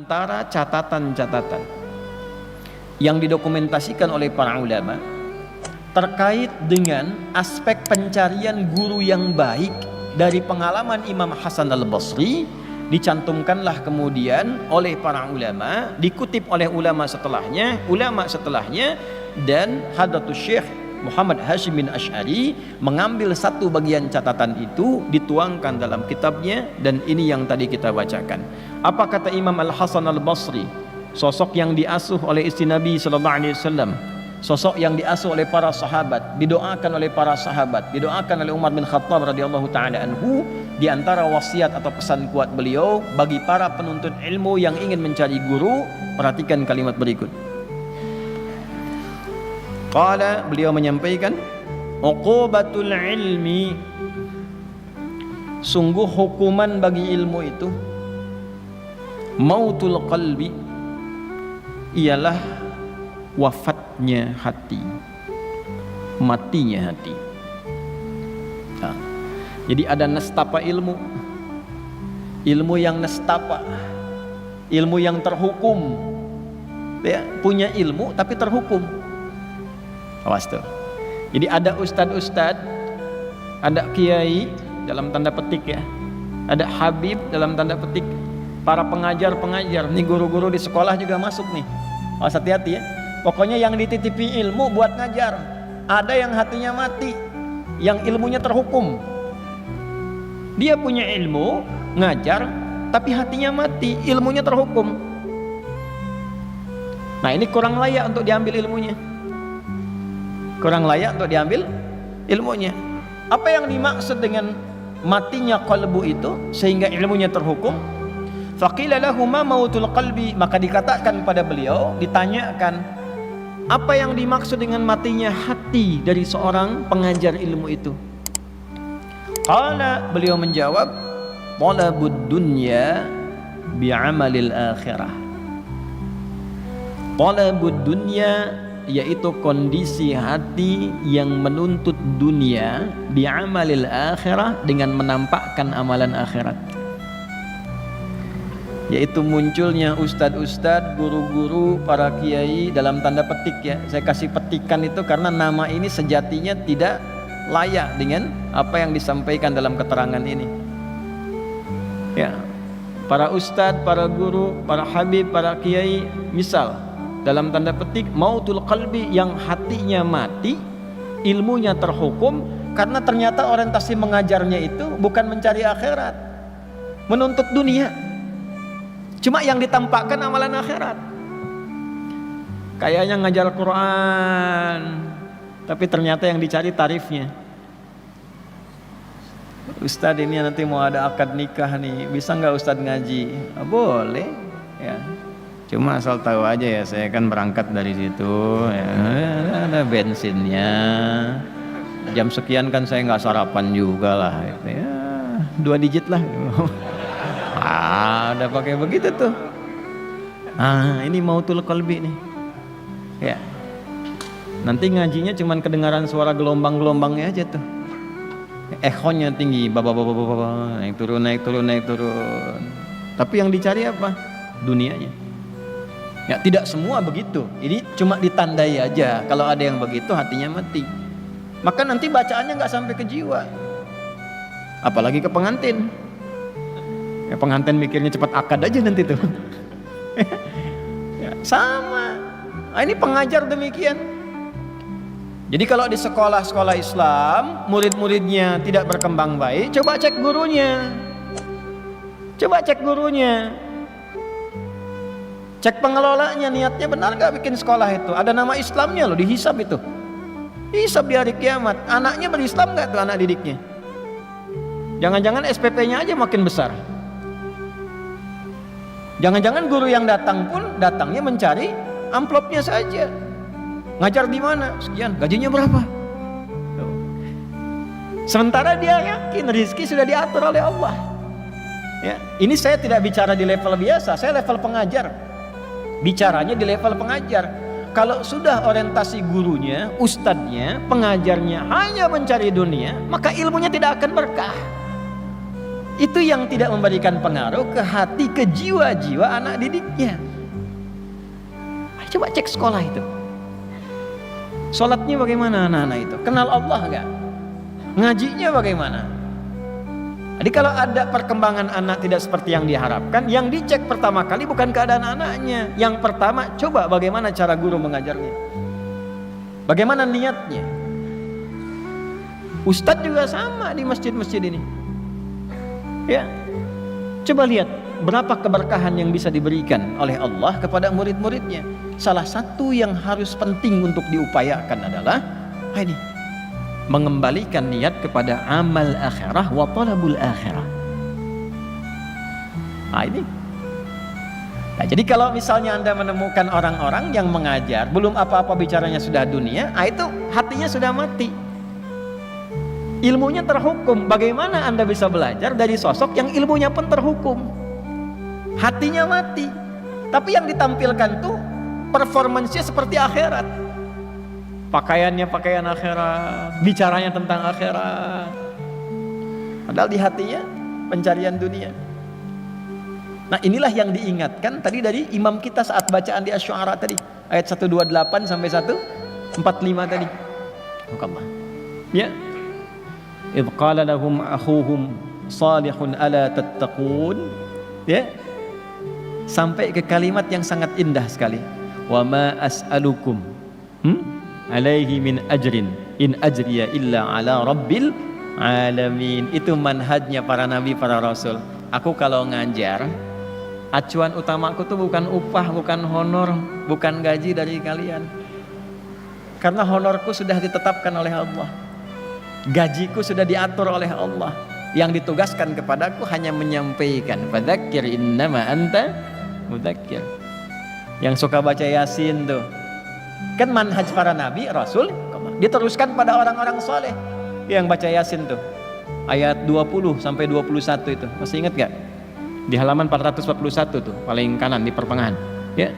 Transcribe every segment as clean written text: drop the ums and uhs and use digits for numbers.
antara catatan-catatan yang didokumentasikan oleh para ulama terkait dengan aspek pencarian guru yang baik dari pengalaman Imam Hasan al-Basri, dicantumkanlah kemudian oleh para ulama, dikutip oleh ulama setelahnya, dan Hadratus Syekh Muhammad Hashim bin Asy'ari mengambil satu bagian catatan itu, dituangkan dalam kitabnya, dan ini yang tadi kita bacakan. Apa kata Imam Al-Hasan Al-Basri, sosok yang diasuh oleh istri Nabi sallallahu alaihi wasallam, sosok yang diasuh oleh para sahabat, didoakan oleh para sahabat, didoakan oleh Umar bin Khattab radhiyallahu taala anhu. Di antara wasiat atau pesan kuat beliau bagi para penuntut ilmu yang ingin mencari guru, perhatikan kalimat berikut. Qala, beliau menyampaikan, uqubatul ilmi, sungguh hukuman bagi ilmu itu, mautul qalbi, ialah wafatnya hati, matinya hati. Nah, jadi ada nastapa ilmu, ilmu yang nastapa, ilmu yang terhukum, ya, punya ilmu tapi terhukum. Awas tuh. Jadi ada ustad-ustad, ada kiai dalam tanda petik ya, ada habib dalam tanda petik, para pengajar-pengajar, nih guru-guru di sekolah juga masuk nih. Awas, hati-hati ya. Pokoknya yang dititipi ilmu buat ngajar. Ada yang hatinya mati, yang ilmunya terhukum. Dia punya ilmu, ngajar, tapi hatinya mati, ilmunya terhukum. Nah, ini kurang layak untuk diambil ilmunya. Kurang layak untuk diambil ilmunya. Apa yang dimaksud dengan matinya qalbu itu sehingga ilmunya terhukum? Faqila lahu ma mautul qalbi, maka dikatakan pada beliau, ditanyakan, apa yang dimaksud dengan matinya hati dari seorang pengajar ilmu itu? Qala, beliau menjawab, talabud dunya bi'amalil akhirah. Talabud dunya, yaitu kondisi hati yang menuntut dunia, bi'amalil akhirah, dengan menampakkan amalan akhirat. Yaitu munculnya ustad-ustad, guru-guru, para kiai dalam tanda petik ya. Saya kasih petikan itu karena nama ini sejatinya tidak layak dengan apa yang disampaikan dalam keterangan ini. Ya, para ustad, para guru, para habib, para kiai, misal dalam tanda petik mautul qalbi, yang hatinya mati, ilmunya terhukum karena ternyata orientasi mengajarnya itu bukan mencari akhirat, menuntut dunia. Cuma yang ditampakkan amalan akhirat. Kayaknya ngajar Quran, tapi ternyata yang dicari tarifnya. Ustadz, ini nanti mau ada akad nikah nih, bisa nggak Ustadz ngaji? Boleh ya, cuma asal tahu aja ya, saya kan berangkat dari situ ya, ada bensinnya, jam sekian kan saya nggak sarapan juga lah gitu ya, 2 digit lah. Udah pakai begitu tuh. Ini mautul qalbi nih ya, nanti ngajinya cuman kedengaran suara gelombang-gelombangnya aja tuh, echonya tinggi, naik turun, naik turun, naik turun. Tapi yang dicari apa? Dunianya. Ya, tidak semua begitu. Ini cuma ditandai aja. Kalau ada yang begitu, hatinya mati. Maka nanti bacaannya nggak sampai ke jiwa. Apalagi ke pengantin. Ya, pengantin mikirnya cepat akad aja nanti tuh. Ya, sama. Ini pengajar demikian. Jadi kalau di sekolah-sekolah Islam, murid-muridnya tidak berkembang baik, coba cek gurunya. Coba cek gurunya. Cek pengelolanya, niatnya benar gak bikin sekolah itu? Ada nama Islamnya loh, dihisab itu. Hisab di hari kiamat. Anaknya berislam gak tuh anak didiknya? Jangan-jangan SPP-nya aja makin besar. Jangan-jangan guru yang datang pun datangnya mencari amplopnya saja. Ngajar di mana? Sekian, gajinya berapa? Sementara dia yakin rezeki sudah diatur oleh Allah. Ya, ini saya tidak bicara di level biasa, saya level pengajar. Bicaranya di level pengajar. Kalau sudah orientasi gurunya, ustadznya, pengajarnya hanya mencari dunia, maka ilmunya tidak akan berkah. Itu yang tidak memberikan pengaruh ke hati, ke jiwa-jiwa anak didiknya. Coba cek sekolah itu. Sholatnya bagaimana anak-anak itu? Kenal Allah gak? Ngajinya bagaimana? Jadi kalau ada perkembangan anak tidak seperti yang diharapkan, yang dicek pertama kali bukan keadaan anaknya. Yang pertama, coba bagaimana cara guru mengajarnya. Bagaimana niatnya. Ustadz juga sama di masjid-masjid ini. Ya, coba lihat berapa keberkahan yang bisa diberikan oleh Allah kepada murid-muridnya. Salah satu yang harus penting untuk diupayakan adalah ini, mengembalikan niat kepada amal akhirah wa talabul akhirah. Ini. Nah, jadi kalau misalnya Anda menemukan orang-orang yang mengajar belum apa-apa bicaranya sudah dunia, itu hatinya sudah mati. Ilmunya terhukum. Bagaimana Anda bisa belajar dari sosok yang ilmunya pun terhukum? Hatinya mati. Tapi yang ditampilkan tuh performansnya seperti akhirat. Pakaiannya pakaian akhirat, bicaranya tentang akhirat. Padahal di hatinya pencarian dunia. Nah, inilah yang diingatkan tadi dari imam kita saat bacaan di Asy-Syu'ara tadi, ayat 128 sampai 145 tadi. Allah. Ya. Idz qala lahum akhuhum salihun ala tattaqun. Ya. Sampai ke kalimat yang sangat indah sekali. Wa ma as'alukum alaihi min ajrin in ajriya illa ala rabbil alamin. Itu manhajnya para nabi, para rasul. Aku kalau ngajar, acuan utamaku tuh bukan upah, bukan honor, bukan gaji dari kalian. Karena honorku sudah ditetapkan oleh Allah. Gajiku sudah diatur oleh Allah. Yang ditugaskan kepadaku hanya menyampaikan. Fadzakir innama anta mudzakir. Yang suka baca Yasin tuh, kan manhaj para nabi, rasul, diteruskan pada orang-orang soleh yang baca Yasin tuh. Ayat 20 sampai 21 itu. Masih ingat gak? Di halaman 441 tuh, paling kanan di pertengahan. Ya.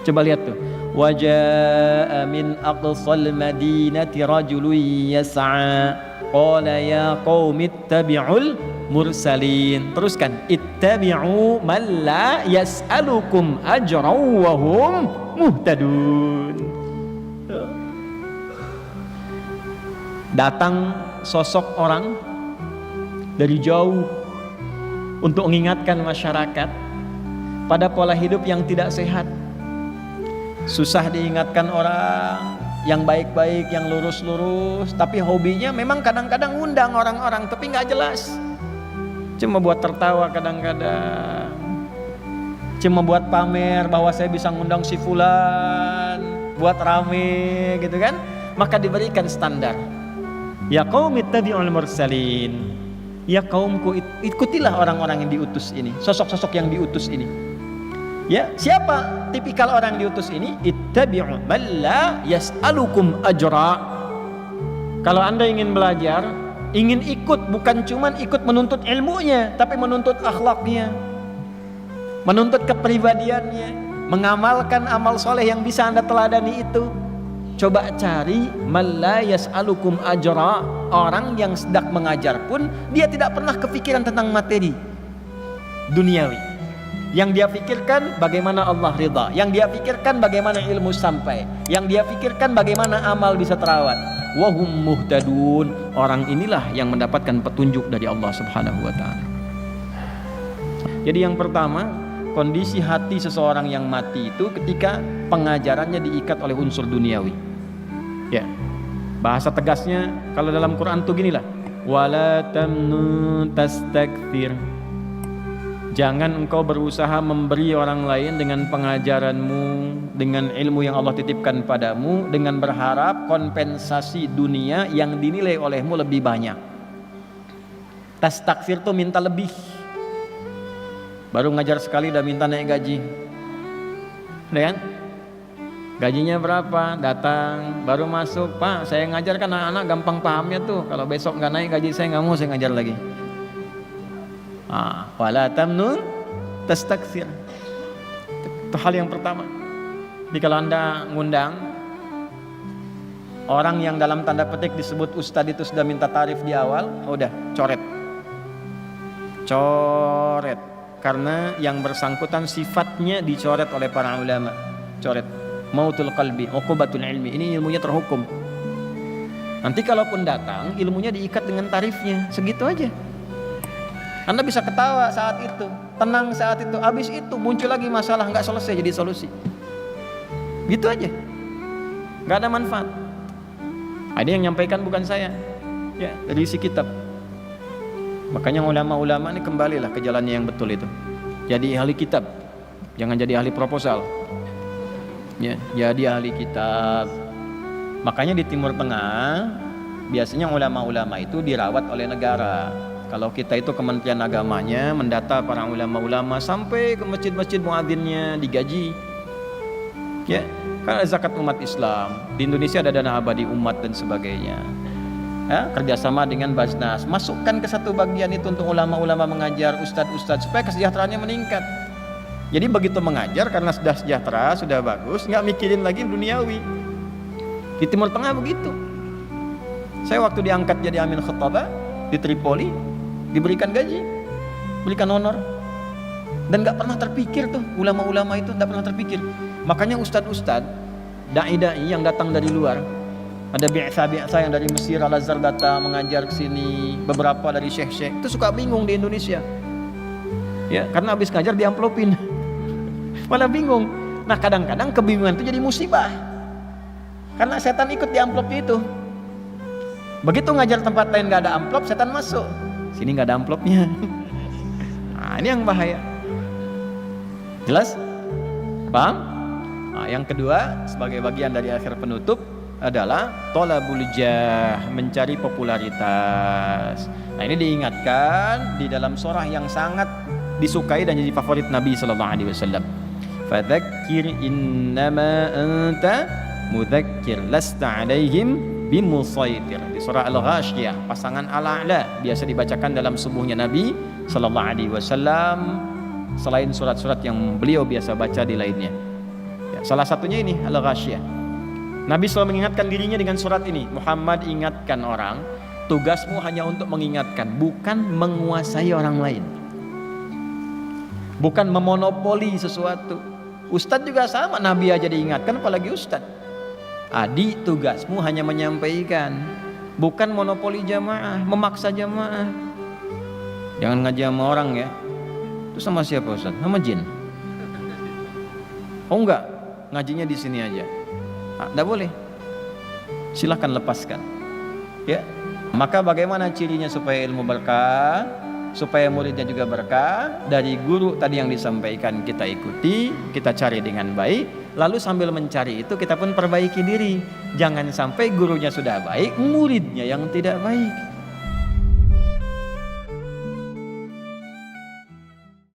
Coba lihat tuh. Waja'a min aqsal madinati rajulun yas'a qala ya qaumi ittabi'ul mursalin. Teruskan, ittabi'u man la yas'alukum ajran wa hum muhtadun. Datang sosok orang dari jauh untuk mengingatkan masyarakat pada pola hidup yang tidak sehat. Susah diingatkan orang yang baik-baik, yang lurus-lurus, tapi hobinya memang kadang-kadang ngundang orang-orang tapi nggak jelas. Cuma buat tertawa kadang-kadang, cuma buat pamer bahwa saya bisa ngundang si fulan, buat rame gitu kan. Maka diberikan standar. Ya qaumi ittabi'ul mursalin. Ya kaumku, ikutilah orang-orang yang diutus ini, sosok-sosok yang diutus ini. Ya, siapa tipikal orang diutus ini? Ittabi'u man la yas'alukum ajra. Kalau Anda ingin belajar, ingin ikut, bukan cuman ikut menuntut ilmunya, tapi menuntut akhlaknya, menuntut kepribadiannya, mengamalkan amal soleh yang bisa Anda teladani itu. Coba cari man la yas'alukum ajra. Orang yang sedang mengajar pun dia tidak pernah kepikiran tentang materi duniawi. Yang dia pikirkan bagaimana Allah ridha, yang dia pikirkan bagaimana ilmu sampai, yang dia pikirkan bagaimana amal bisa terawat. Wahum muhtadun. Orang inilah yang mendapatkan petunjuk dari Allah Subhanahu wa taala. Jadi yang pertama, kondisi hati seseorang yang mati itu ketika pengajarannya diikat oleh unsur duniawi. Ya. Bahasa tegasnya kalau dalam Quran tuh ginilah. Wala tamnun tastakthir. Jangan engkau berusaha memberi orang lain dengan pengajaranmu, dengan ilmu yang Allah titipkan padamu, dengan berharap kompensasi dunia yang dinilai olehmu lebih banyak. Tastakfir tuh minta lebih. Baru ngajar sekali udah minta naik gaji. Udah kan? Gajinya berapa? Datang, baru masuk, Pak saya ngajar kan anak-anak gampang pahamnya tuh. Kalau besok nggak naik gaji saya nggak mau saya ngajar lagi. Wala tamnun tastakthir. Itu hal yang pertama. Jadi kalau Anda ngundang orang yang dalam tanda petik disebut ustadz itu sudah minta tarif di awal, udah coret. coret, karena yang bersangkutan sifatnya dicoret oleh para ulama. Coret, mautul qalbi, uqubatul ilmi, ini ilmunya terhukum. Nanti kalaupun datang, ilmunya diikat dengan tarifnya, segitu aja. Anda bisa ketawa saat itu, tenang saat itu, habis itu muncul lagi masalah, nggak selesai jadi solusi. Gitu aja, nggak ada manfaat. Ada yang nyampaikan bukan saya, ya dari isi kitab. Makanya ulama-ulama ini kembalilah ke jalannya yang betul itu. Jadi ahli kitab, jangan jadi ahli proposal. Ya, jadi ahli kitab. Makanya di Timur Tengah biasanya ulama-ulama itu dirawat oleh negara. Kalau kita itu Kementerian Agamanya mendata para ulama-ulama sampai ke masjid-masjid muadzinnya digaji. Ya, karena zakat umat Islam di Indonesia ada dana abadi umat dan sebagainya. Ya, kerjasama dengan Basnas, masukkan ke satu bagian itu untuk ulama-ulama mengajar, ustadz-ustadz supaya kesejahteraannya meningkat. Jadi begitu mengajar karena sudah sejahtera, sudah bagus, nggak mikirin lagi duniawi. Di Timur Tengah begitu. Saya waktu diangkat jadi amin khutbah di Tripoli, diberikan gaji, berikan honor, dan nggak pernah terpikir tuh ulama-ulama itu, nggak pernah terpikir. Makanya ustadz-ustadz, dai-dai yang datang dari luar, ada biasa yang dari Mesir, Al-Azhar datang mengajar ke sini, beberapa dari syekh-syekh itu suka bingung di Indonesia, ya karena habis ngajar diamplopin, malah bingung. Nah kadang-kadang kebingungan itu jadi musibah, karena setan ikut di amplopnya itu. Begitu ngajar tempat lain nggak ada amplop, setan masuk. Sini nggak ada amplopnya. Nah, ini yang bahaya. Jelas? Paham? Nah, yang kedua sebagai bagian dari akhir penutup adalah thalabul jah, mencari popularitas. Nah, ini diingatkan di dalam surah yang sangat disukai dan jadi favorit Nabi sallallahu alaihi wasallam. Fadzakir innama anta mudzakir lasta alaihim bimusaitir. Di surah Al-Ghasyiyah, pasangan Al-A'la biasa dibacakan dalam subuhnya Nabi sallallahu alaihi wasallam selain surat-surat yang beliau biasa baca di lainnya. Ya, salah satunya ini Al-Ghasyiyah. Nabi selalu mengingatkan dirinya dengan surat ini. Muhammad, ingatkan orang, tugasmu hanya untuk mengingatkan, bukan menguasai orang lain, bukan memonopoli sesuatu. Ustadz juga sama, Nabi aja diingatkan apalagi ustadz. Adi, tugasmu hanya menyampaikan, bukan monopoli jamaah, memaksa jamaah. Jangan ngaji sama orang ya. Itu sama siapa Ustaz? Sama jin. Oh enggak, ngajinya di sini aja. Enggak boleh. Silahkan lepaskan. Ya. Maka bagaimana cirinya supaya ilmu berkah, supaya muridnya juga berkah? Dari guru tadi yang disampaikan kita ikuti, kita cari dengan baik. Lalu sambil mencari itu kita pun perbaiki diri. Jangan sampai gurunya sudah baik, muridnya yang tidak baik.